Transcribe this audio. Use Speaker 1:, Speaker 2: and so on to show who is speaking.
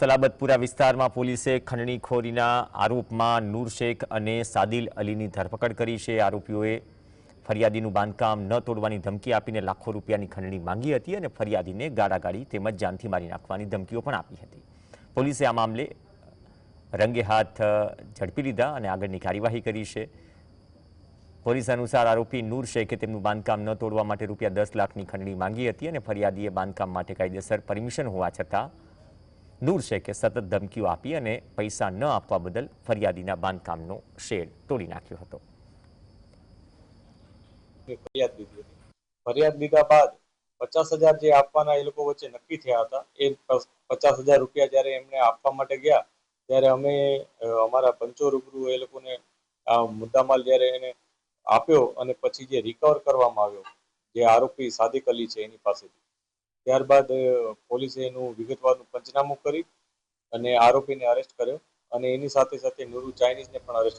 Speaker 1: સલાબતપુરા વિસ્તારમાં પોલીસે ખંડણીખોરીના આરોપમાં નૂર શેખ અને સાદિલ અલીની ધરપકડ કરી છે। આરોપીઓએ ફરિયાદીનું બાંધકામ ન તોડવાની ધમકી આપીને લાખો રૂપિયાની ખંડણી માંગી હતી અને ફરિયાદીને ગાળાગાળી તેમજ જાનથી મારી નાખવાની ધમકીઓ પણ આપી હતી। પોલીસે આ મામલે રંગે હાથ ઝડપી લીધા અને આગળની કાર્યવાહી કરી છે। પોલીસ અનુસાર આરોપી નૂર શેખે તેમનું બાંધકામ ન તોડવા માટે રૂપિયા 10 લાખની ખંડણી માંગી હતી અને ફરિયાદીએ બાંધકામ માટે કાયદેસર પરમિશન હોવા છતાં નૂર શેખે સતત ધમકીઓ આપી અને પૈસા ન આપવા બદલ ફરિયાદીના બાંધકામનો શેડ તોડી નાખ્યો હતો।
Speaker 2: ફરિયાદ લીધા બાદ 50,000 જે આપવાના એ લોકો વચ્ચે નક્કી થયા હતા એ 50,000 રૂપિયા જ્યારે એમને આપવા માટે ગયા ત્યારે અમે અમારા પંચો રૂબરૂ એ લોકોને આ મુદ્દામાલ જ્યારે એને આપ્યો અને પછી જે રિકવર કરવામાં આવ્યો જે આરોપી સાદિક અલી છે એની પાસેથી ત્યારબાદ પોલીસે એનું વિગતવારનું પંચનામું કરી અને આરોપીને અરેસ્ટ કર્યો અને એની સાથે સાથે નૂરુ ચાઇનીઝને પણ અરેસ્ટ